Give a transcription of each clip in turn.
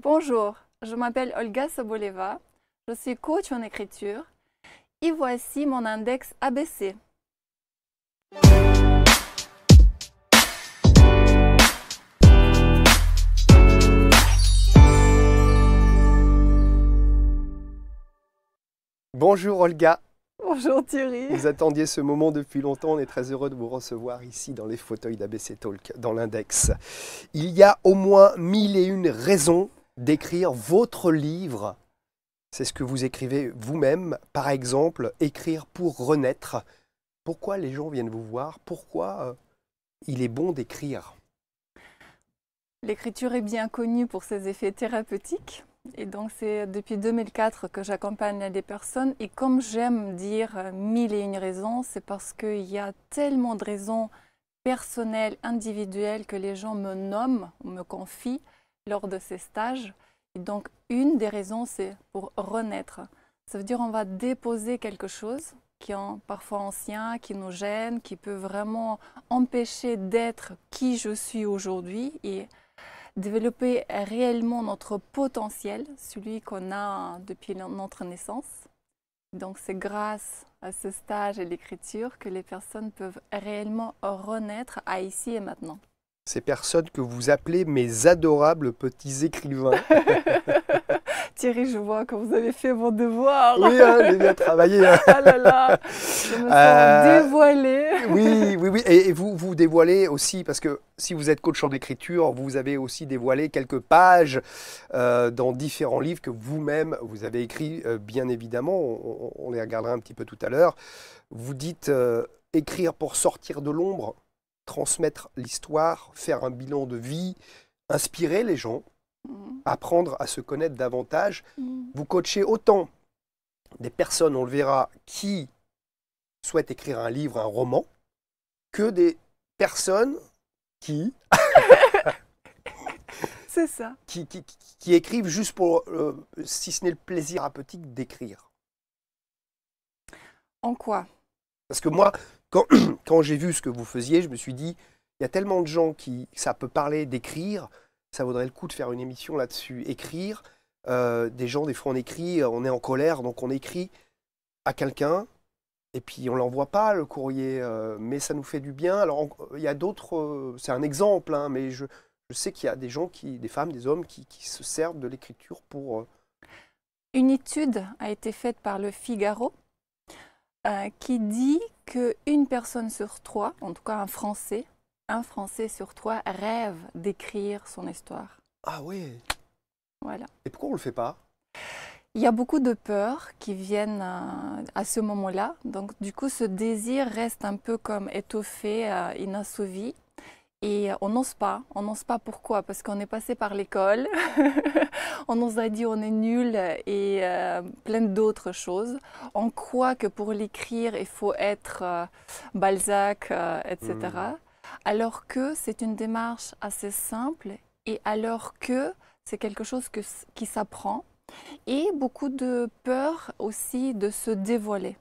Bonjour, je m'appelle Olga Soboleva, je suis coach en écriture et voici mon index ABC. Bonjour Olga, Bonjour Thierry. vous attendiez ce moment depuis longtemps, on est très heureux de vous recevoir ici dans les fauteuils d'ABC Talk, dans l'index. Il y a au moins 1001 raisons d'écrire votre livre. C'est ce que vous écrivez vous-même, par exemple, écrire pour renaître. Pourquoi les gens viennent vous voir? Pourquoi il est bon d'écrire? L'écriture est bien connue pour ses effets thérapeutiques. Et donc c'est depuis 2004 que j'accompagne des personnes. Et comme j'aime dire 1001 raisons, c'est parce qu'il y a tellement de raisons personnelles, individuelles que les gens me nomment, me confient lors de ces stages. Et donc une des raisons, c'est pour renaître. Ça veut dire qu'on va déposer quelque chose qui est parfois ancien, qui nous gêne, qui peut vraiment empêcher d'être qui je suis aujourd'hui et développer réellement notre potentiel, celui qu'on a depuis notre naissance. Donc c'est grâce à ce stage et l'écriture que les personnes peuvent réellement renaître à ici et maintenant. Ces personnes que vous appelez mes adorables petits écrivains. Thierry, je vois que vous avez fait vos devoirs. Oui, j'ai bien travaillé. Ah là là, je me sens dévoilée. Oui. Et vous dévoilez aussi, parce que si vous êtes coach en écriture, vous avez aussi dévoilé quelques pages dans différents livres que vous-même, vous avez écrits, bien évidemment. On les regardera un petit peu tout à l'heure. Vous dites écrire pour sortir de l'ombre, transmettre l'histoire, faire un bilan de vie, inspirer les gens, apprendre à se connaître davantage. Vous coachez autant des personnes, on le verra, qui souhaitent écrire un livre, un roman, que des personnes qui, C'est ça. qui écrivent juste pour, si ce n'est le plaisir thérapeutique d'écrire. En quoi? Parce que moi, quand j'ai vu ce que vous faisiez, je me suis dit, il y a tellement de gens qui, ça peut parler d'écrire, ça vaudrait le coup de faire une émission là-dessus. Écrire, des gens, des fois on écrit, on est en colère, donc on écrit à quelqu'un, et puis on ne l'envoie pas, le courrier, mais ça nous fait du bien. Alors il y a d'autres, c'est un exemple, hein, mais je sais qu'il y a des gens, des femmes, des hommes qui se servent de l'écriture pour... Une étude a été faite par le Figaro qui dit qu'une personne sur trois, en tout cas un Français sur trois rêve d'écrire son histoire. Ah oui. Voilà. Et pourquoi on ne le fait pas? Il y a beaucoup de peurs qui viennent à ce moment-là. Donc du coup, ce désir reste un peu comme étoffé, inassouvi. Et on n'ose pas. On n'ose pas pourquoi? Parce qu'on est passé par l'école. On nous a dit on est nul et plein d'autres choses. On croit que pour l'écrire, il faut être Balzac, etc. Alors que c'est une démarche assez simple et alors que c'est quelque chose qui s'apprend. Et beaucoup de peur aussi de se dévoiler.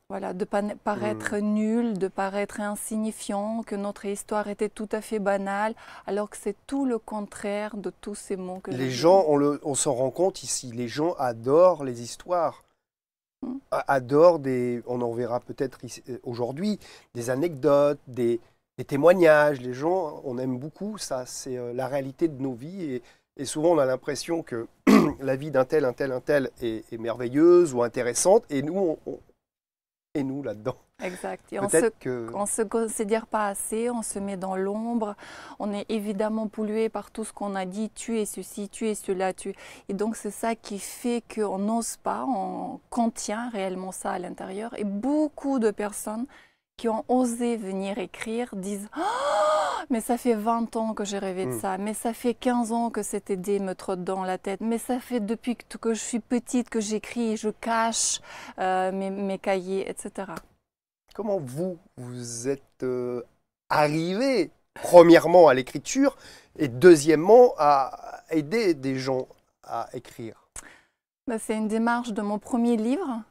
Voilà, de paraître nul, de paraître insignifiant, que notre histoire était tout à fait banale, alors que c'est tout le contraire de tous ces mots que Les gens, on s'en rend compte ici, les gens adorent les histoires, adorent on en verra peut-être aujourd'hui, des anecdotes, des témoignages. Les gens, on aime beaucoup ça, c'est la réalité de nos vies. Et souvent, on a l'impression que la vie d'un tel est merveilleuse ou intéressante, et nous, nous là-dedans. Exact. Et on ne se considère pas assez, on se met dans l'ombre, on est évidemment pollué par tout ce qu'on a dit, tu es ceci, tu es cela, Et donc c'est ça qui fait qu'on n'ose pas, on contient réellement ça à l'intérieur. Et beaucoup de personnes qui ont osé venir écrire disent oh, mais ça fait 20 ans que j'ai rêvé de ça, mais ça fait 15 ans que cette idée me trotte dans la tête, mais ça fait depuis que je suis petite que j'écris et je cache mes cahiers, etc. Comment vous êtes arrivé, premièrement, à l'écriture et deuxièmement, à aider des gens à écrire? C'est une démarche de mon premier livre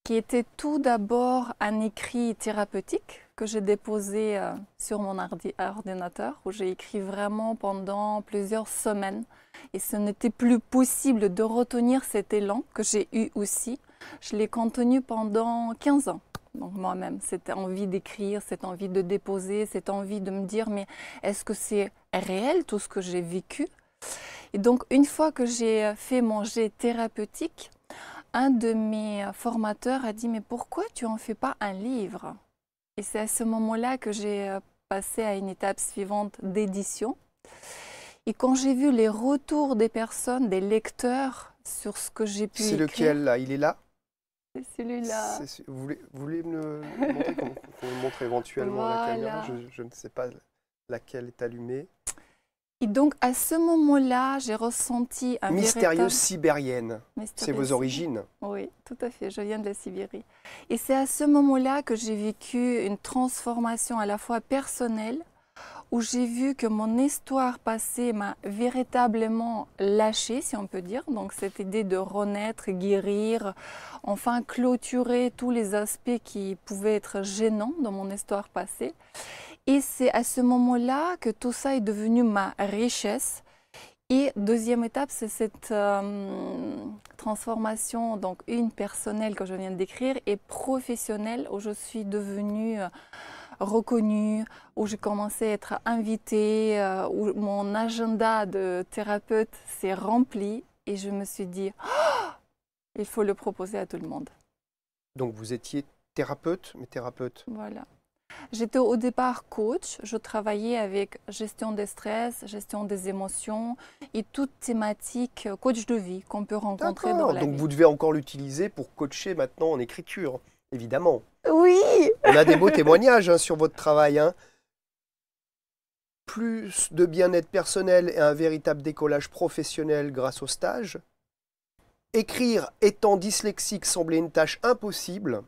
qui était tout d'abord un écrit thérapeutique que j'ai déposé sur mon ordinateur, où j'ai écrit vraiment pendant plusieurs semaines Et ce n'était plus possible de retenir cet élan que j'ai eu aussi. Je l'ai contenu pendant 15 ans. Donc moi-même, cette envie d'écrire, cette envie de déposer, cette envie de me dire, mais est-ce que c'est réel tout ce que j'ai vécu? Et donc une fois que j'ai fait mon jet thérapeutique, un de mes formateurs a dit, mais pourquoi tu n'en fais pas un livre? Et c'est à ce moment-là que j'ai passé à une étape suivante d'édition. Et quand j'ai vu les retours des personnes, des lecteurs sur ce que j'ai pu écrire... C'est lequel là? Il est là? C'est celui-là. Vous voulez me le montrer? On le montre éventuellement à la caméra. Je ne sais pas laquelle est allumée. Et donc à ce moment-là, j'ai ressenti un Mystérieuse sibérienne. C'est vos origines? Oui, tout à fait. Je viens de la Sibérie. Et c'est à ce moment-là que j'ai vécu une transformation à la fois personnelle, où j'ai vu que mon histoire passée m'a véritablement lâchée, si on peut dire. Donc cette idée de renaître, guérir, enfin clôturer tous les aspects qui pouvaient être gênants dans mon histoire passée. Et c'est à ce moment-là que tout ça est devenu ma richesse. Et deuxième étape, c'est cette transformation, donc une personnelle que je viens de décrire et professionnelle, où je suis devenue reconnue, où j'ai commencé à être invitée, où mon agenda de thérapeute s'est rempli et je me suis dit, oh, il faut le proposer à tout le monde. Donc vous étiez thérapeute, mais thérapeute. Voilà. J'étais au départ coach, je travaillais avec gestion des stress, gestion des émotions et toute thématique coach de vie qu'on peut rencontrer dans la vie. Donc vous devez encore l'utiliser pour coacher maintenant en écriture, évidemment. Oui. On a des beaux témoignages sur votre travail. Plus de bien-être personnel et un véritable décollage professionnel grâce au stage. Écrire étant dyslexique semblait une tâche impossible.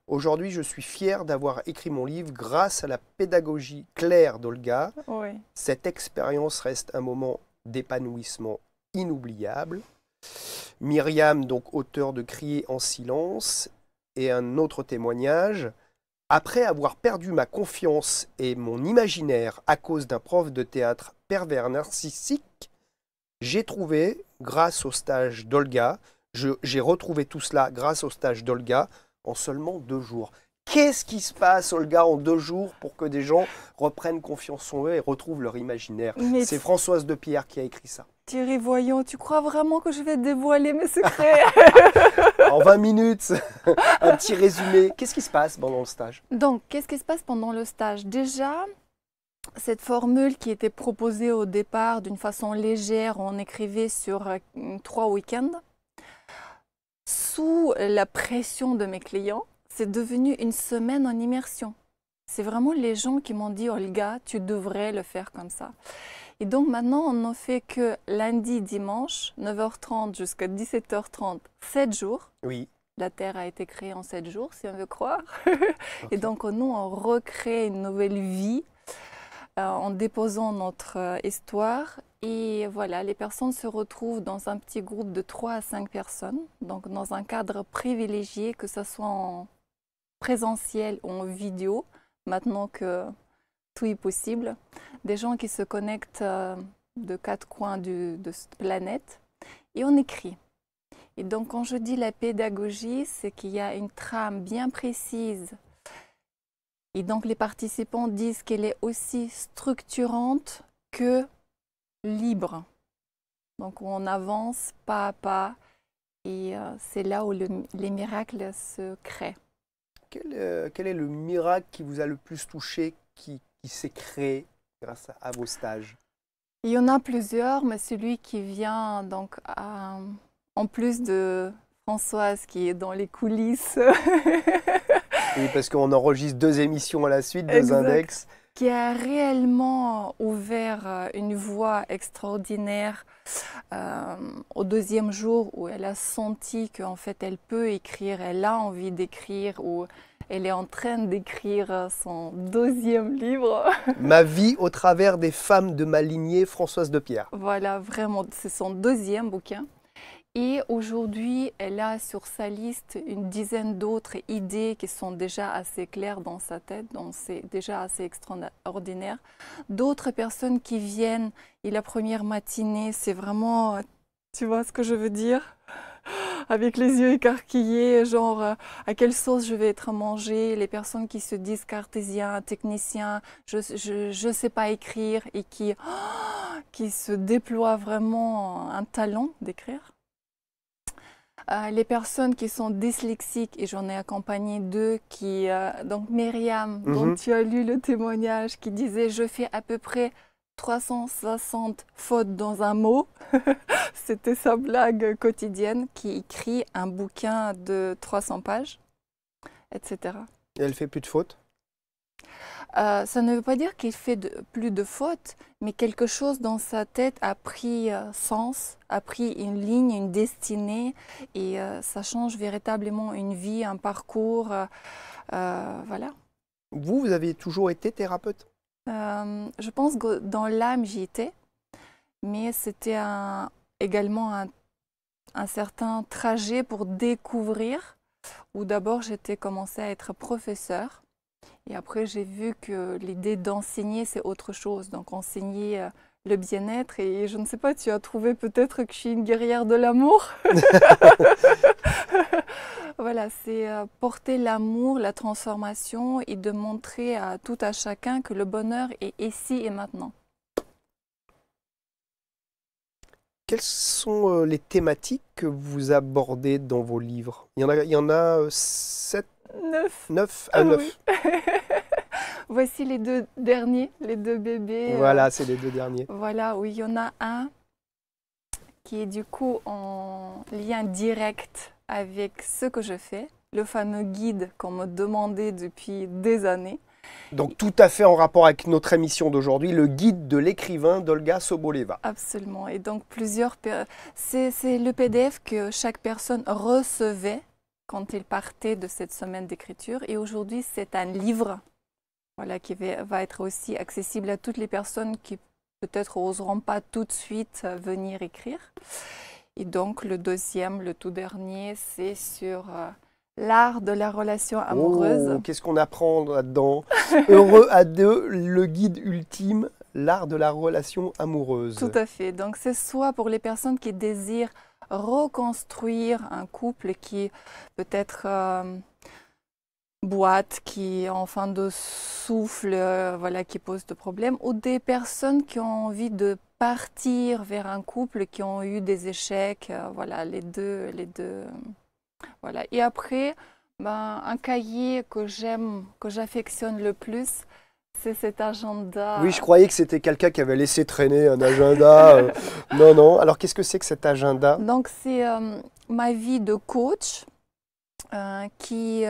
Aujourd'hui, je suis fier d'avoir écrit mon livre grâce à la pédagogie claire d'Olga. Oui. Cette expérience reste un moment d'épanouissement inoubliable. Myriam, donc auteure de Crier en silence, et un autre témoignage. Après avoir perdu ma confiance et mon imaginaire à cause d'un prof de théâtre pervers narcissique, j'ai trouvé, grâce au stage d'Olga, j'ai retrouvé tout cela grâce au stage d'Olga en seulement 2 jours. Qu'est-ce qui se passe, Olga, en 2 jours pour que des gens reprennent confiance en eux et retrouvent leur imaginaire? C'est Françoise de Pierre qui a écrit ça. Thierry, voyons, tu crois vraiment que je vais dévoiler mes secrets? En 20 minutes, un petit résumé. Qu'est-ce qui se passe pendant le stage? Donc, qu'est-ce qui se passe pendant le stage? Déjà, cette formule qui était proposée au départ d'une façon légère, on écrivait sur 3 week-ends, sous la pression de mes clients, c'est devenu une semaine en immersion. C'est vraiment les gens qui m'ont dit, Olga, tu devrais le faire comme ça. Et donc maintenant, on n'en fait que lundi, dimanche, 9h30 jusqu'à 17h30, 7 jours. Oui. La Terre a été créée en 7 jours, si on veut croire. Okay. Et donc nous, on recrée une nouvelle vie en déposant notre histoire. Et voilà, les personnes se retrouvent dans un petit groupe de 3 à 5 personnes, donc dans un cadre privilégié, que ce soit en présentiel ou en vidéo, maintenant que tout est possible. Des gens qui se connectent de 4 coins de cette planète et on écrit. Et donc quand je dis la pédagogie, c'est qu'il y a une trame bien précise. Et donc les participants disent qu'elle est aussi structurante que libre. Donc on avance pas à pas et c'est là où les miracles se créent. Quel est le miracle qui vous a le plus touché, qui s'est créé grâce à vos stages? Il y en a plusieurs, mais celui qui vient donc en plus de Françoise qui est dans les coulisses. Oui, parce qu'on enregistre 2 émissions à la suite, 2 index. Qui a réellement ouvert une voie extraordinaire au 2e jour où elle a senti qu'en fait elle peut écrire, elle a envie d'écrire, ou elle est en train d'écrire son 2e livre. Ma vie au travers des femmes de ma lignée, Françoise de Pierre. Voilà, vraiment, c'est son 2e bouquin. Et aujourd'hui, elle a sur sa liste une dizaine d'autres idées qui sont déjà assez claires dans sa tête, donc c'est déjà assez extraordinaire. D'autres personnes qui viennent et la première matinée, c'est vraiment, tu vois ce que je veux dire? Avec les yeux écarquillés, genre à quelle sauce je vais être mangée, les personnes qui se disent cartésiens, techniciens, je sais pas écrire et qui se déploient vraiment un talent d'écrire. Les personnes qui sont dyslexiques, et j'en ai accompagné deux, donc Myriam, dont tu as lu le témoignage, qui disait « Je fais à peu près 360 fautes dans un mot ». C'était sa blague quotidienne, qui écrit un bouquin de 300 pages, etc. Et elle fait plus de fautes? Ça ne veut pas dire qu'il fait plus de fautes, mais quelque chose dans sa tête a pris sens, a pris une ligne, une destinée, et ça change véritablement une vie, un parcours, voilà. Vous avez toujours été thérapeute? Je pense que dans l'âme, j'y étais, mais c'était également un certain trajet pour découvrir, où d'abord j'étais commencé à être professeur. Et après, j'ai vu que l'idée d'enseigner, c'est autre chose. Donc, enseigner le bien-être. Et je ne sais pas, tu as trouvé peut-être que je suis une guerrière de l'amour. Voilà, c'est porter l'amour, la transformation et de montrer à tout à chacun que le bonheur est ici et maintenant. Quelles sont les thématiques que vous abordez dans vos livres? Il y en a 7, 9 à 9. Oui. Voici les deux derniers, les deux bébés. Voilà, c'est les deux derniers. Voilà, oui, il y en a un qui est du coup en lien direct avec ce que je fais, le fameux guide qu'on me demandait depuis des années. Donc tout à fait en rapport avec notre émission d'aujourd'hui, le guide de l'écrivain d'Olga Soboleva. Absolument, et donc c'est le PDF que chaque personne recevait quand il partait de cette semaine d'écriture, et aujourd'hui c'est un livre. Voilà, qui va être aussi accessible à toutes les personnes qui peut-être n'oseront pas tout de suite venir écrire. Et donc le deuxième, le tout dernier, c'est sur l'art de la relation amoureuse. Oh, qu'est-ce qu'on apprend là-dedans? Heureux à deux, le guide ultime, l'art de la relation amoureuse. Tout à fait. Donc c'est soit pour les personnes qui désirent reconstruire un couple qui peut-être boîte, qui est en fin de souffle, voilà, qui pose de problèmes, ou des personnes qui ont envie de partir vers un couple, qui ont eu des échecs, voilà, les deux, voilà. Et après, ben, un cahier que j'aime, que j'affectionne le plus, c'est cet agenda. Oui, je croyais que c'était quelqu'un qui avait laissé traîner un agenda. Non, non. Alors, qu'est-ce que c'est que cet agenda? Donc, c'est ma vie de coach. Qui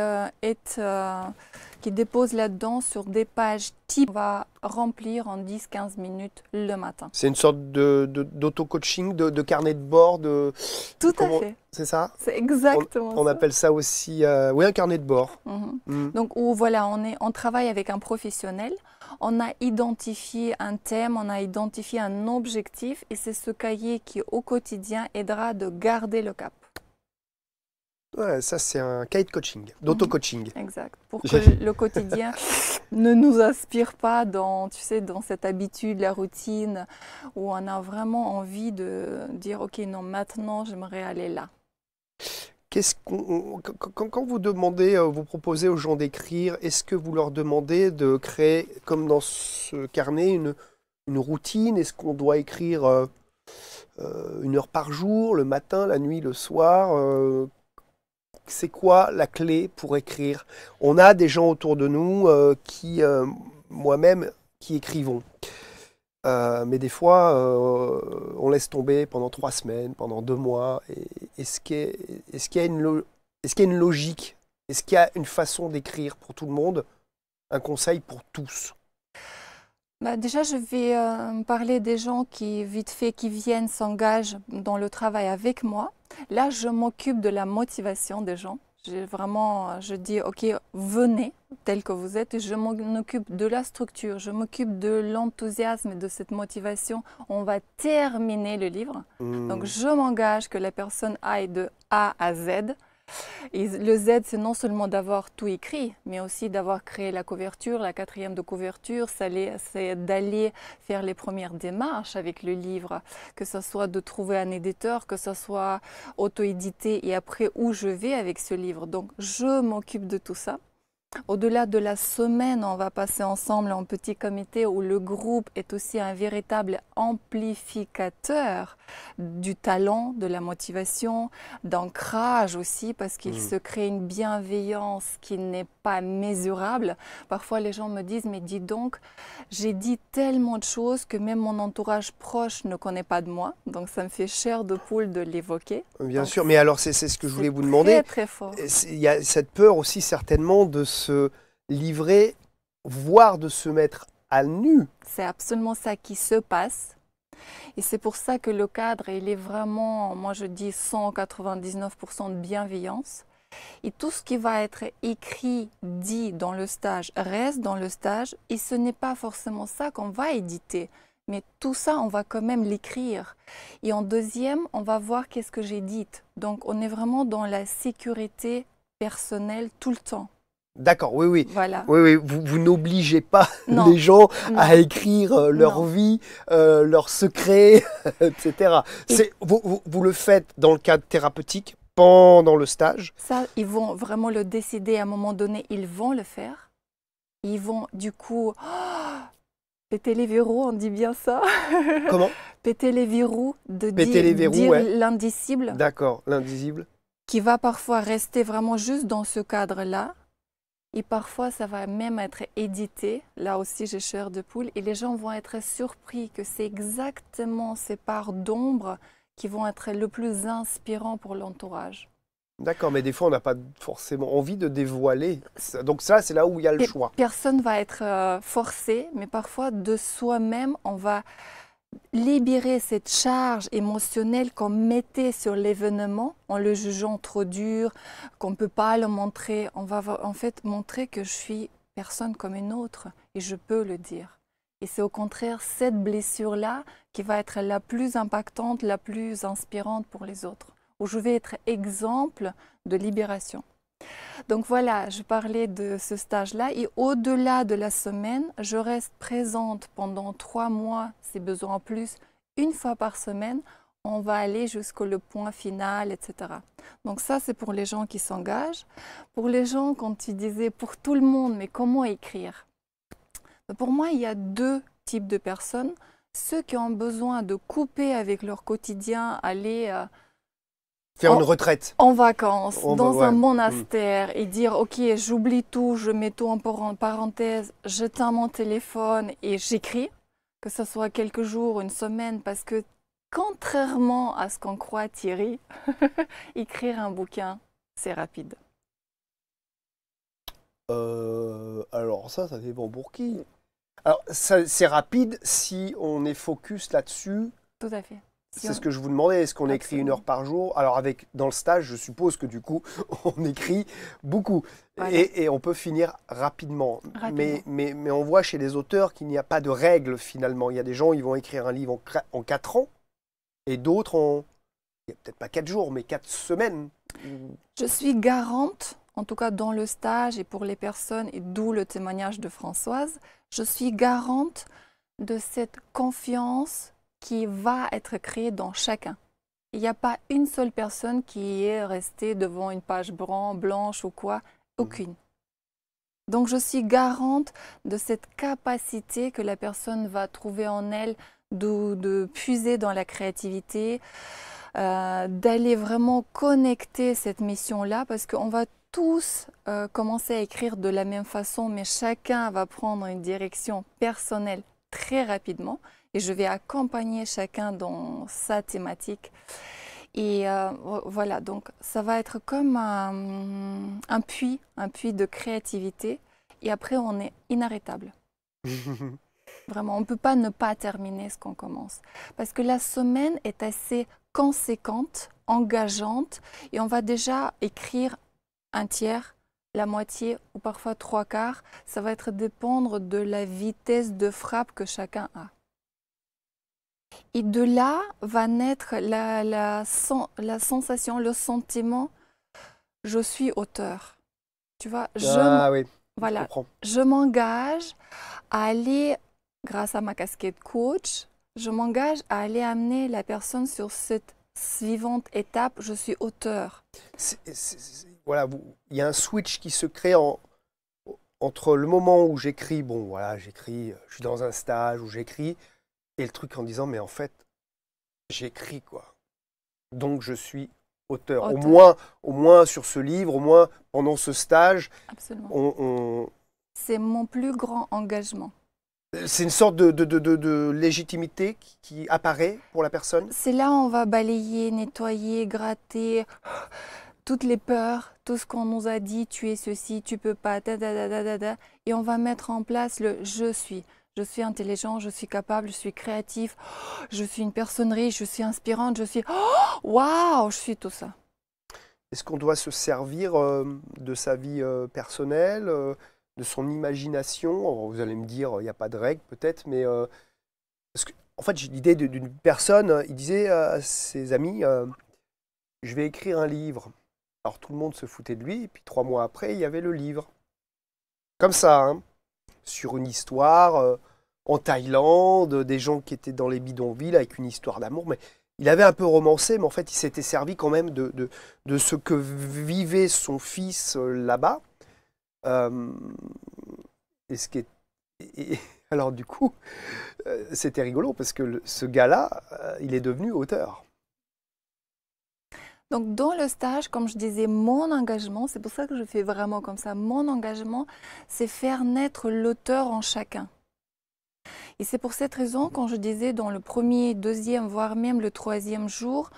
dépose là-dedans sur des pages type. On va remplir en 10-15 minutes le matin. C'est une sorte d'auto-coaching, de carnet de bord. Tout à fait. C'est ça? C'est exactement ça. On appelle ça aussi oui, un carnet de bord. Donc, où, voilà, on travaille avec un professionnel. On a identifié un thème, on a identifié un objectif, et c'est ce cahier qui, au quotidien, aidera de garder le cap. Ouais, ça, c'est un cahier de coaching, d'auto-coaching. Exact. Pour que le quotidien ne nous aspire pas dans, tu sais, dans cette habitude, la routine, où on a vraiment envie de dire « Ok, non, maintenant, j'aimerais aller là ». Quand vous demandez, vous proposez aux gens d'écrire, est-ce que vous leur demandez de créer, comme dans ce carnet, une routine? Est-ce qu'on doit écrire 1 heure par jour, le matin, la nuit, le soir? C'est quoi la clé pour écrire? On a des gens autour de nous moi-même, qui écrivons. Mais des fois, on laisse tomber pendant 3 semaines, pendant 2 mois. Est-ce qu'il y a une logique? Est-ce qu'il y a une façon d'écrire pour tout le monde? Un conseil pour tous? Bah déjà, je vais parler des gens qui, vite fait, qui viennent, s'engagent dans le travail avec moi. Là, je m'occupe de la motivation des gens. Je dis, OK, venez tel que vous êtes et je m'en occupe de la structure, je m'occupe de l'enthousiasme et de cette motivation. On va terminer le livre. Donc, je m'engage que la personne aille de A à Z. Et le Z, c'est non seulement d'avoir tout écrit, mais aussi d'avoir créé la couverture, la quatrième de couverture, c'est d'aller faire les premières démarches avec le livre, que ce soit de trouver un éditeur, que ce soit auto-édité et après où je vais avec ce livre. Donc, je m'occupe de tout ça. Au-delà de la semaine, on va passer ensemble en petit comité où le groupe est aussi un véritable amplificateur du talent, de la motivation, d'ancrage aussi, parce qu'il se crée une bienveillance qui n'est pas mesurable. Parfois, les gens me disent, mais dis donc, j'ai dit tellement de choses que même mon entourage proche ne connaît pas de moi. Donc, ça me fait chair de poule de l'évoquer. Bien Donc, sûr, mais alors c'est ce que je voulais vous demander. Très, très fort. Il y a cette peur aussi certainement de se livrer, voire de se mettre à nu. C'est absolument ça qui se passe. Et c'est pour ça que le cadre, il est vraiment, moi je dis 199% de bienveillance. Et tout ce qui va être écrit, dit dans le stage, reste dans le stage. Et ce n'est pas forcément ça qu'on va éditer. Mais tout ça, on va quand même l'écrire. Et en deuxième, on va voir qu'est-ce que j'édite. Donc, on est vraiment dans la sécurité personnelle tout le temps. D'accord, oui, oui. Voilà. Oui, oui. Vous n'obligez pas Non. les gens Non. à écrire leur Non. vie, leurs secrets, etc. Vous le faites dans le cadre thérapeutique, pendant le stage. Ça, ils vont vraiment le décider à un moment donné, ils vont le faire. Ils vont du coup péter les verrous, on dit bien ça. Comment? Péter les verrous, de Péter les verrous, dire ouais. l'indicible, D'accord, l'indicible. qui va parfois rester vraiment juste dans ce cadre-là. Et parfois, ça va même être édité. Là aussi, j'ai chair de poule. Et les gens vont être surpris que c'est exactement ces parts d'ombre qui vont être le plus inspirants pour l'entourage. D'accord, mais des fois, on n'a pas forcément envie de dévoiler. Donc ça, c'est là où il y a le choix. Personne va être forcé, mais parfois, de soi-même, on va libérer cette charge émotionnelle qu'on mettait sur l'événement en le jugeant trop dur, qu'on ne peut pas le montrer. On va en fait montrer que je suis personne comme une autre et je peux le dire. Et c'est au contraire cette blessure-là qui va être la plus impactante, la plus inspirante pour les autres, où je vais être exemple de libération. Donc voilà, je parlais de ce stage-là et au-delà de la semaine, je reste présente pendant 3 mois, si besoin en plus, une fois par semaine. On va aller jusqu'au point final, etc. Donc ça, c'est pour les gens qui s'engagent. Pour les gens, quand ils disaient pour tout le monde, mais comment écrire? Pour moi, il y a 2 types de personnes. Ceux qui ont besoin de couper avec leur quotidien, aller faire une retraite. En vacances, dans un ouais. monastère et dire ok, j'oublie tout, je mets tout en parenthèse, j'éteins mon téléphone et j'écris, que ce soit quelques jours, une semaine, parce que contrairement à ce qu'on croit Thierry, écrire un bouquin, c'est rapide. Alors ça dépend pour qui. Alors c'est rapide si on est focus là-dessus. Tout à fait. C'est ce que je vous demandais, est-ce qu'on écrit 1 heure Absolument. par jour? Alors dans le stage, je suppose que du coup, on écrit beaucoup Voilà. et on peut finir rapidement. Mais on voit chez les auteurs qu'il n'y a pas de règle finalement. Il y a des gens, ils vont écrire un livre en 4 ans et d'autres il n'y a peut-être pas 4 jours, mais 4 semaines. Je suis garante, en tout cas dans le stage et pour les personnes, et d'où le témoignage de Françoise, je suis garante de cette confiance qui va être créée dans chacun. Il n'y a pas une seule personne qui est restée devant une page blanche ou quoi, aucune. Donc je suis garante de cette capacité que la personne va trouver en elle de puiser dans la créativité, d'aller vraiment connecter cette mission-là, parce qu'on va tous commencer à écrire de la même façon, mais chacun va prendre une direction personnelle très rapidement. Et je vais accompagner chacun dans sa thématique. Et voilà, donc ça va être comme un puits de créativité. Et après, on est inarrêtable. Vraiment, on ne peut pas ne pas terminer ce qu'on commence. Parce que la semaine est assez conséquente, engageante. Et on va déjà écrire un tiers, la moitié ou parfois trois quarts. Ça va être dépendre de la vitesse de frappe que chacun a. Et de là va naître la sensation, le sentiment, je suis auteur. Tu vois, Ah oui, je voilà, comprends. je m'engage à aller, grâce à ma casquette coach, je m'engage à aller amener la personne sur cette suivante étape, je suis auteur. Voilà, il y a un switch qui se crée entre le moment où j'écris, bon voilà, j'écris, je suis dans un stage où j'écris, et le truc en disant, mais en fait, j'écris quoi. Donc je suis auteur. Auteur, Au moins sur ce livre, au moins pendant ce stage, absolument. on, C'est mon plus grand engagement. c'est une sorte de légitimité qui apparaît pour la personne. C'est là où on va balayer, nettoyer, gratter toutes les peurs, tout ce qu'on nous a dit, tu es ceci, tu peux pas, da, da, da, da, da, da. Et on va mettre en place le je suis. Je suis intelligent, je suis capable, je suis créatif, je suis une personne riche, je suis inspirante, je suis waouh, je suis tout ça. Est-ce qu'on doit se servir de sa vie personnelle, de son imagination? Alors, vous allez me dire, il n'y a pas de règle peut-être, mais parce que, en fait, j'ai l'idée d'une personne, il disait à ses amis, je vais écrire un livre. Alors tout le monde se foutait de lui, et puis 3 mois après, il y avait le livre. Comme ça, hein, sur une histoire en Thaïlande, des gens qui étaient dans les bidonvilles avec une histoire d'amour, mais il avait un peu romancé, mais en fait, il s'était servi quand même de ce que vivait son fils là-bas. Euh, et ce qui est, alors du coup, c'était rigolo parce que ce gars-là, il est devenu auteur. Donc dans le stage, comme je disais, mon engagement, c'est pour ça que je fais vraiment comme ça, mon engagement, c'est faire naître l'auteur en chacun. Et c'est pour cette raison, quand je disais dans le premier, deuxième, voire même le troisième jour,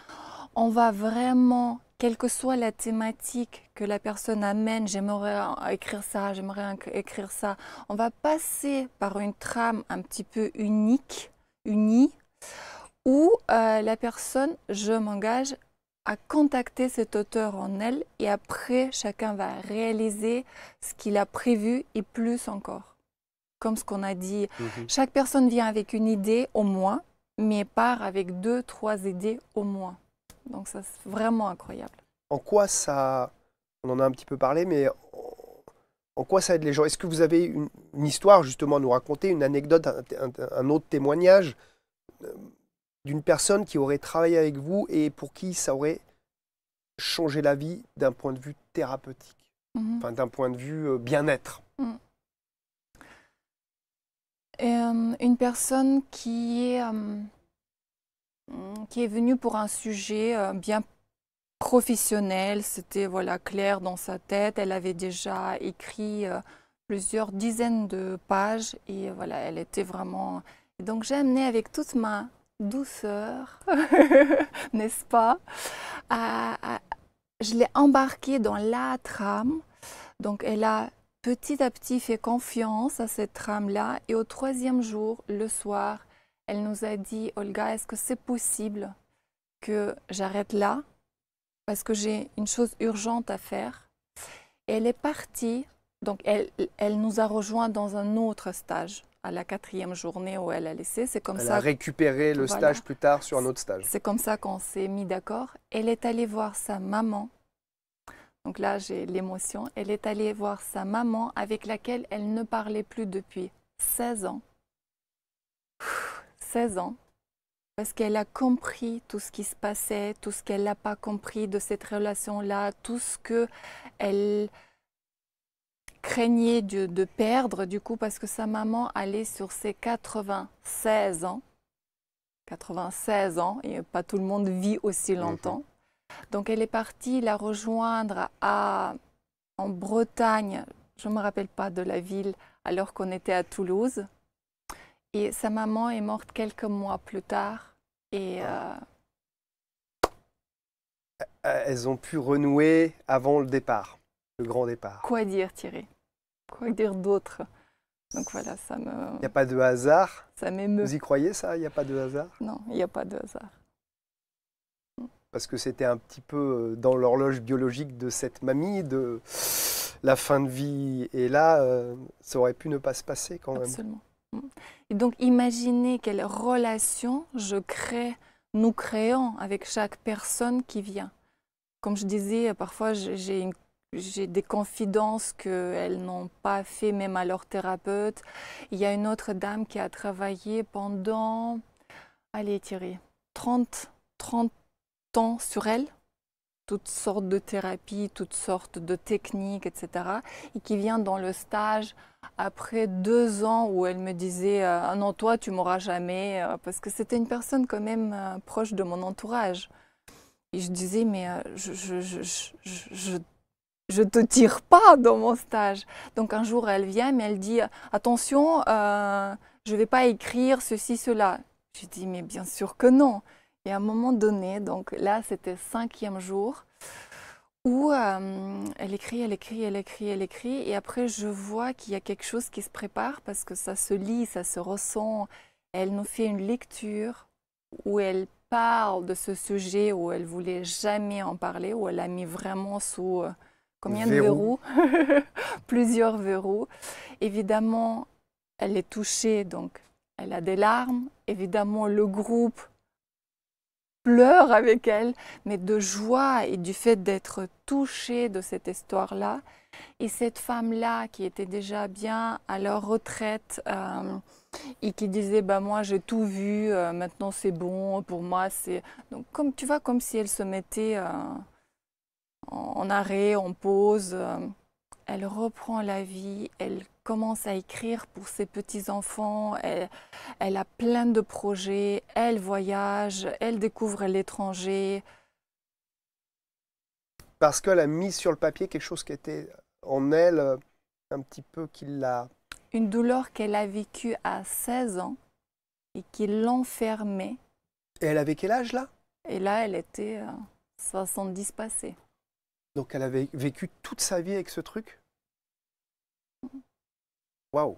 on va vraiment, quelle que soit la thématique que la personne amène, j'aimerais écrire ça, j'aimerais écrire ça, on va passer par une trame un petit peu unique, unie, où la personne, je m'engage à contacter cet auteur en elle et après, chacun va réaliser ce qu'il a prévu et plus encore. Comme ce qu'on a dit, Mhm. chaque personne vient avec une idée au moins, mais part avec 2, 3 idées au moins. Donc ça, c'est vraiment incroyable. En quoi ça, on en a un petit peu parlé, mais en quoi ça aide les gens? Est-ce que vous avez une histoire justement à nous raconter, une anecdote, un autre témoignage euh, d'une personne qui aurait travaillé avec vous et pour qui ça aurait changé la vie d'un point de vue thérapeutique, Mhm. enfin d'un point de vue bien-être? Mm. Et, une personne qui est venue pour un sujet bien professionnel, c'était voilà, clair dans sa tête, elle avait déjà écrit plusieurs dizaines de pages et voilà, elle était vraiment... Et donc j'ai amené avec toute ma douceur, n'est-ce pas, je l'ai embarquée dans la trame. Donc elle a petit à petit fait confiance à cette trame-là et au troisième jour, le soir, elle nous a dit, Olga, est-ce que c'est possible que j'arrête là parce que j'ai une chose urgente à faire. Et elle est partie, donc elle nous a rejoint dans un autre stage à la 4e journée où elle a laissé. C'est comme Elle a ça, récupéré le voilà, stage plus tard sur un autre stage. c'est comme ça qu'on s'est mis d'accord. Elle est allée voir sa maman. Donc là, j'ai l'émotion. Elle est allée voir sa maman avec laquelle elle ne parlait plus depuis 16 ans. 16 ans. Parce qu'elle a compris tout ce qui se passait, tout ce qu'elle n'a pas compris de cette relation-là, tout ce qu'elle craignait de perdre, du coup, parce que sa maman allait sur ses 96 ans. 96 ans, et pas tout le monde vit aussi Mhm. longtemps. Donc elle est partie la rejoindre en Bretagne, je ne me rappelle pas de la ville, alors qu'on était à Toulouse. Et sa maman est morte quelques mois plus tard. Et Ah. Elles ont pu renouer avant le départ, le grand départ. quoi dire, Thierry? Quoi dire d'autre? Donc voilà, Il n'y a pas de hasard. ça m'émeut. Vous y croyez ça? Il n'y a pas de hasard? Non, il n'y a pas de hasard. parce que c'était un petit peu dans l'horloge biologique de cette mamie, de la fin de vie. Et là, ça aurait pu ne pas se passer quand même. Absolument. Et donc, imaginez quelle relation nous créons avec chaque personne qui vient. Comme je disais, parfois j'ai des confidences qu'elles n'ont pas fait même à leur thérapeute. Il y a une autre dame qui a travaillé pendant, allez Thierry, 30 ans sur elle, toutes sortes de thérapies, toutes sortes de techniques, etc. Et qui vient dans le stage après 2 ans où elle me disait ah non, toi, tu m'auras jamais, parce que c'était une personne quand même proche de mon entourage. Et je disais, mais je te tire pas dans mon stage. Donc un jour, elle vient, mais elle dit, attention, je vais pas écrire ceci, cela. Je dis, mais bien sûr que non. Et à un moment donné, donc là, c'était 5e jour, où elle écrit, et après, je vois qu'il y a quelque chose qui se prépare, parce que ça se lit, ça se ressent. Elle nous fait une lecture où elle parle de ce sujet où elle voulait jamais en parler, où elle a mis vraiment sous combien de verrous? Plusieurs verrous. Évidemment, elle est touchée, donc elle a des larmes. Évidemment, le groupe pleure avec elle, mais de joie et du fait d'être touchée de cette histoire-là. Et cette femme-là, qui était déjà bien à leur retraite, et qui disait bah moi j'ai tout vu, maintenant c'est bon pour moi, c'est donc comme tu vois, comme si elle se mettait en arrêt, en pause, elle reprend la vie, elle commence à écrire pour ses petits-enfants, elle a plein de projets, elle voyage, elle découvre l'étranger. Parce qu'elle a mis sur le papier quelque chose qui était en elle, un petit peu qui l'a... Une douleur qu'elle a vécue à 16 ans et qui l'enfermait. Et elle avait quel âge là? Et là, elle était 70 passés. Donc elle avait vécu toute sa vie avec ce truc? Waouh!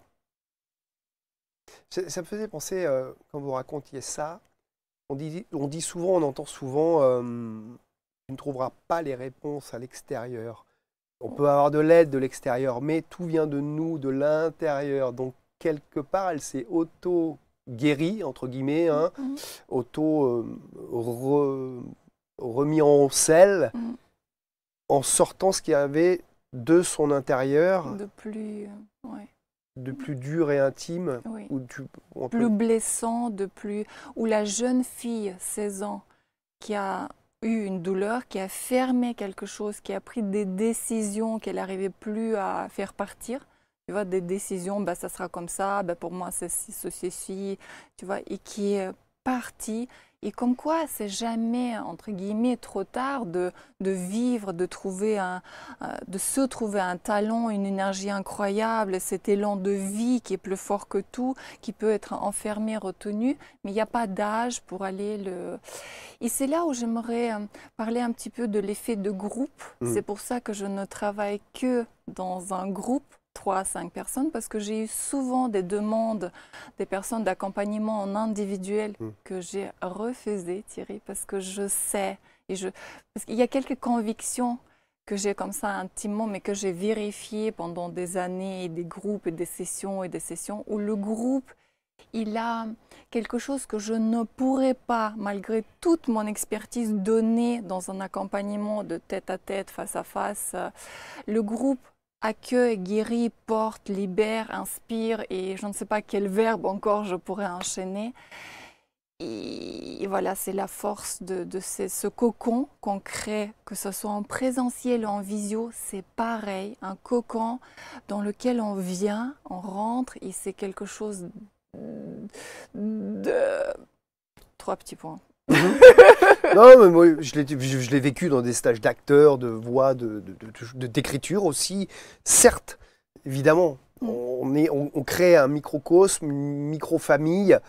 Ça me faisait penser, quand vous racontiez ça, on dit souvent, on entend souvent, tu ne trouveras pas les réponses à l'extérieur. On peut avoir de l'aide de l'extérieur, mais tout vient de nous, de l'intérieur. Donc, quelque part, elle s'est auto-guérie, entre guillemets, hein, remis en selle, en sortant ce qu'il y avait de son intérieur, de plus dur et intime, oui. Ou plus blessant, où la jeune fille, 16 ans, qui a eu une douleur, qui a fermé quelque chose, qui a pris des décisions qu'elle n'arrivait plus à faire partir. Tu vois, des décisions, bah, ça sera comme ça, bah, pour moi c'est ceci, tu vois, et qui est partie. Et comme quoi, c'est jamais, entre guillemets, trop tard de vivre, de se trouver un talent, une énergie incroyable, cet élan de vie qui est plus fort que tout, qui peut être enfermé, retenu, mais il n'y a pas d'âge pour aller le... Et c'est là où j'aimerais parler un petit peu de l'effet de groupe. C'est pour ça que je ne travaille que dans un groupe, 3 à 5 personnes, parce que j'ai eu souvent des demandes des personnes d'accompagnement en individuel que j'ai refusé, Thierry, parce que je sais, parce qu'il y a quelques convictions que j'ai comme ça intimement, mais que j'ai vérifiées pendant des années, des groupes et des sessions, où le groupe, il a quelque chose que je ne pourrais pas, malgré toute mon expertise, donner dans un accompagnement de tête à tête, face à face. Le groupe accueille, guérit, porte, libère, inspire, et je ne sais pas quel verbe encore je pourrais enchaîner. Et voilà, c'est la force de ce cocon qu'on crée, que ce soit en présentiel ou en visio, c'est pareil, un cocon dans lequel on vient, on rentre, et c'est quelque chose de... 3 petits points. Non, mais moi, je l'ai vécu dans des stages d'acteurs, de voix, d'écriture aussi. Certes, évidemment, on crée un microcosme, une micro-famille.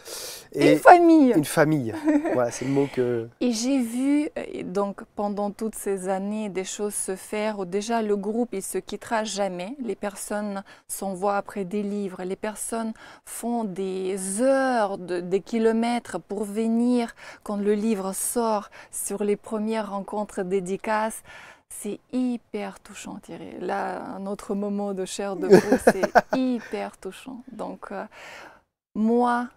Une famille. Une famille. Voilà, c'est le mot que... Et j'ai vu, donc, pendant toutes ces années, des choses se faire où déjà le groupe, il se quittera jamais. Les personnes s'envoient après des livres. Les personnes font des heures, des kilomètres pour venir quand le livre sort sur les premières rencontres dédicaces. C'est hyper touchant, Thierry. Là, un autre moment de chair de poule, c'est hyper touchant. Donc, moi,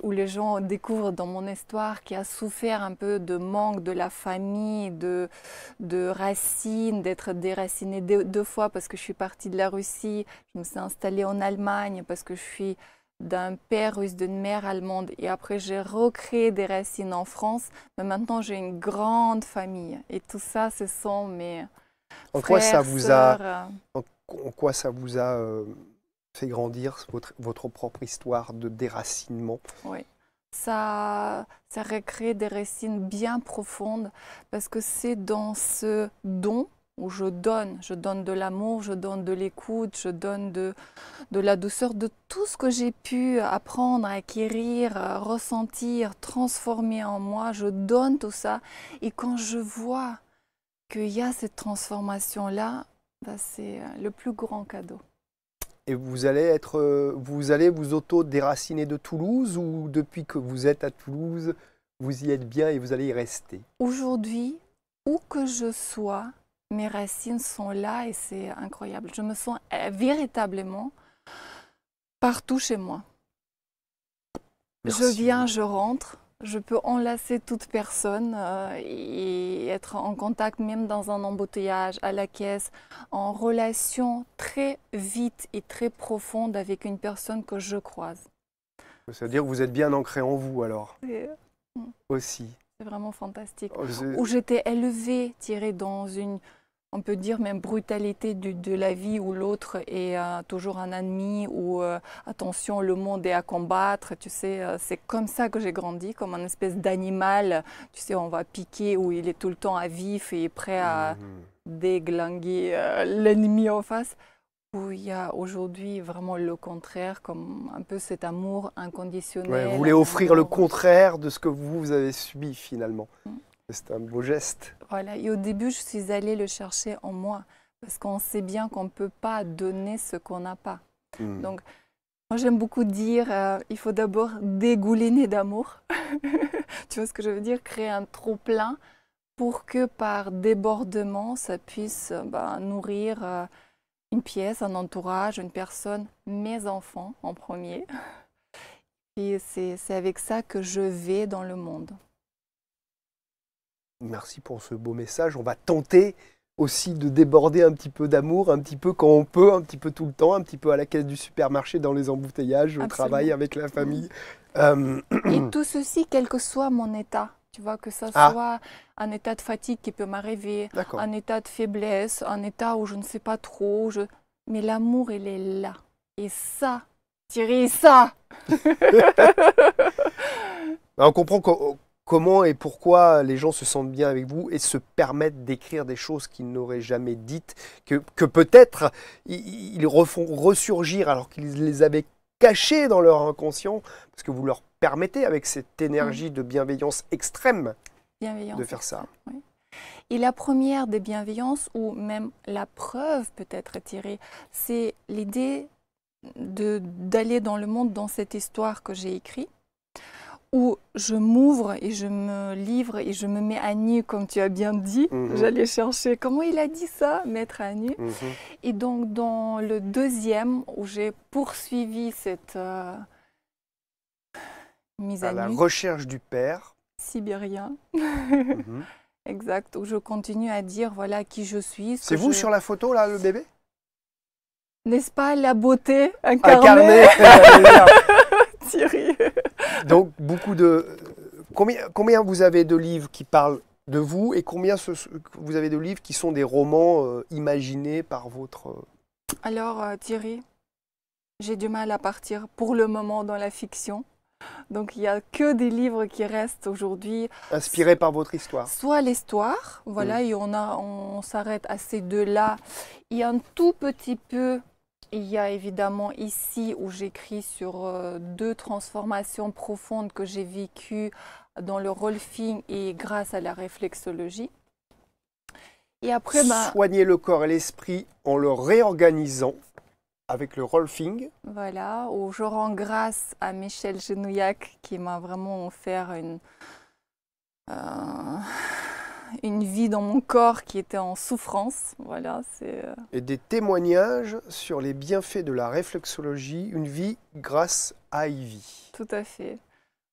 où les gens découvrent dans mon histoire qui a souffert un peu de manque de la famille, de racines, d'être déracinée deux fois parce que je suis partie de la Russie, je me suis installée en Allemagne parce que je suis d'un père russe, d'une mère allemande et après j'ai recréé des racines en France, mais maintenant j'ai une grande famille et tout ça ce sont mes frères, sœurs. En quoi ça vous a fait grandir votre propre histoire de déracinement? Oui, ça recrée des racines bien profondes parce que c'est dans ce don où je donne de l'amour, je donne de l'écoute, je donne de la douceur, de tout ce que j'ai pu apprendre, acquérir, ressentir, transformer en moi, je donne tout ça. Et quand je vois qu'il y a cette transformation-là, bah, c'est le plus grand cadeau. Et vous allez vous auto-déraciner de Toulouse ou depuis que vous êtes à Toulouse, vous y êtes bien et vous allez y rester? Aujourd'hui, où que je sois, mes racines sont là et c'est incroyable. Je me sens véritablement partout chez moi. Merci. Je viens, je rentre, je peux enlacer toute personne et être en contact même dans un embouteillage, à la caisse, en relation très vite et très profonde avec une personne que je croise. Ça veut dire que vous êtes bien ancré en vous alors aussi. C'est vraiment fantastique. Où j'étais élevée, tirée dans une, on peut dire même brutalité de la vie où l'autre est toujours un ennemi ou attention, le monde est à combattre. Tu sais, c'est comme ça que j'ai grandi, comme une espèce d'animal. Tu sais, on va piquer où il est tout le temps à vif et prêt à déglinguer l'ennemi en face. Où il y a aujourd'hui vraiment le contraire, comme un peu cet amour inconditionnel. Ouais, vous voulez offrir le contraire de ce que vous avez subi finalement. C'est un beau geste. Voilà, et au début, je suis allée le chercher en moi, parce qu'on sait bien qu'on ne peut pas donner ce qu'on n'a pas. Donc, moi j'aime beaucoup dire, il faut d'abord dégouliner d'amour. Tu vois ce que je veux dire? Créer un trop-plein pour que par débordement, ça puisse nourrir une pièce, un entourage, une personne, mes enfants en premier. Et c'est avec ça que je vais dans le monde. Merci pour ce beau message. On va tenter aussi de déborder un petit peu d'amour, un petit peu quand on peut, un petit peu tout le temps, un petit peu à la caisse du supermarché, dans les embouteillages, au travail, avec la famille. Et tout ceci, quel que soit mon état. Tu vois, que ça soit un état de fatigue qui peut m'arriver, un état de faiblesse, un état où je ne sais pas trop. Mais l'amour, il est là. Et ça, Thierry, ça On comprend comment et pourquoi les gens se sentent bien avec vous et se permettent d'écrire des choses qu'ils n'auraient jamais dites, que peut-être ils refont ressurgir alors qu'ils les avaient cachées dans leur inconscient, parce que vous leur permettez, avec cette énergie de bienveillance extrême, de faire ça. Oui. Et la première des bienveillances, ou même la preuve peut-être tirée, c'est l'idée d'aller dans le monde, dans cette histoire que j'ai écrite, où je m'ouvre et je me livre et je me mets à nu, comme tu as bien dit. J'allais chercher, comment il a dit ça, mettre à nu. Et donc dans le deuxième, où j'ai poursuivi cette mise à nu. La recherche du père. Sibérien. Exact, où je continue à dire voilà qui je suis. C'est vous sur la photo là, le bébé? N'est-ce pas la beauté incarnée? Thierry. Donc beaucoup de... Combien vous avez de livres qui parlent de vous et combien vous avez de livres qui sont des romans imaginés par votre... Alors Thierry, j'ai du mal à partir pour le moment dans la fiction. Donc il n'y a que des livres qui restent aujourd'hui. Inspirés par votre histoire. Soit l'histoire, voilà, et on s'arrête à ces deux-là. Et un tout petit peu Il y a évidemment ici où j'écris sur deux transformations profondes que j'ai vécues dans le rolfing et grâce à la réflexologie. Et après, ben, Soigner le corps et l'esprit en le réorganisant avec le rolfing. voilà, où je rends grâce à Michel Genouillac qui m'a vraiment offert euh, une vie dans mon corps qui était en souffrance. Voilà, c'est Et des témoignages sur les bienfaits de la réflexologie, une vie grâce à Ivy. tout à fait.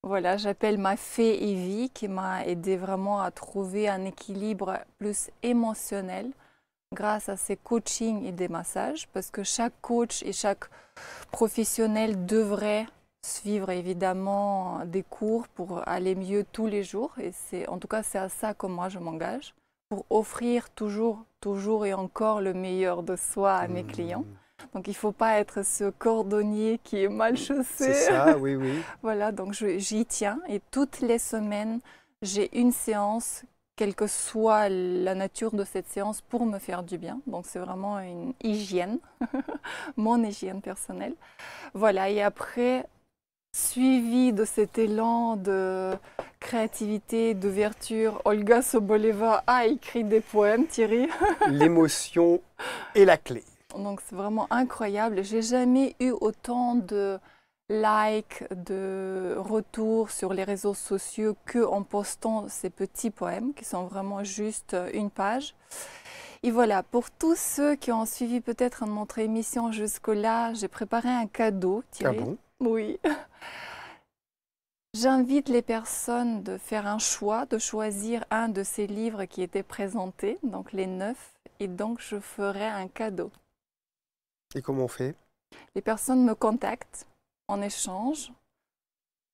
Voilà, j'appelle ma fée Evie qui m'a aidé vraiment à trouver un équilibre plus émotionnel grâce à ces coachings et des massages, parce que chaque coach et chaque professionnel devrait suivre évidemment des cours pour aller mieux tous les jours. Et c'est, en tout cas, c'est à ça que moi je m'engage, pour offrir toujours et encore le meilleur de soi à mes clients. Donc il ne faut pas être ce cordonnier qui est mal chaussé. C'est ça, oui, oui. Voilà, donc j'y tiens et toutes les semaines, j'ai une séance, quelle que soit la nature de cette séance, pour me faire du bien. Donc c'est vraiment une hygiène, mon hygiène personnelle. Voilà, et après, suivi de cet élan de créativité, d'ouverture, Olga Soboleva a écrit des poèmes, Thierry. L'émotion est la clé. Donc c'est vraiment incroyable. J'ai jamais eu autant de likes, de retours sur les réseaux sociaux que en postant ces petits poèmes qui sont vraiment juste une page. Et voilà, pour tous ceux qui ont suivi peut-être notre émission jusque-là, j'ai préparé un cadeau, Ah Thierry. bon? Oui. J'invite les personnes de faire un choix, de choisir un de ces livres qui étaient présentés, donc les 9, et donc je ferai un cadeau. Et comment on fait? Les personnes me contactent en échange.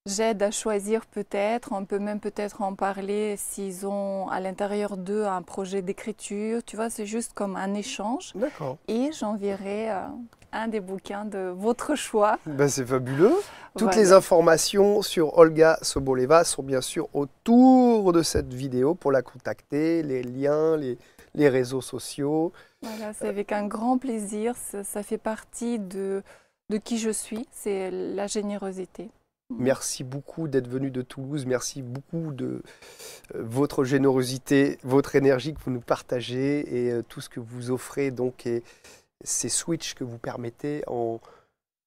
J'aide à choisir peut-être, on peut même peut-être en parler s'ils ont à l'intérieur d'eux un projet d'écriture. Tu vois, c'est juste comme un échange. D'accord. Et j'enverrai un des bouquins de votre choix. Ben, c'est fabuleux. Toutes Voilà. les informations sur Olga Soboleva sont bien sûr autour de cette vidéo pour la contacter, les liens, les réseaux sociaux. Voilà, c'est avec un grand plaisir. Ça fait partie de qui je suis. C'est la générosité. Merci beaucoup d'être venu de Toulouse. Merci beaucoup de votre générosité, votre énergie que vous nous partagez et tout ce que vous offrez donc et ces switches que vous permettez en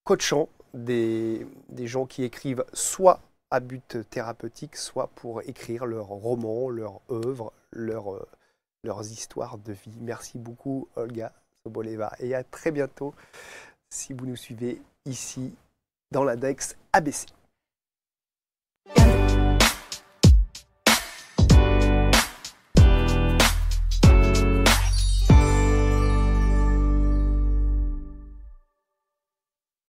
coachant des gens qui écrivent soit à but thérapeutique, soit pour écrire leurs romans, leurs œuvres, leurs histoires de vie. Merci beaucoup Olga Soboleva et à très bientôt si vous nous suivez ici dans l'index ABC.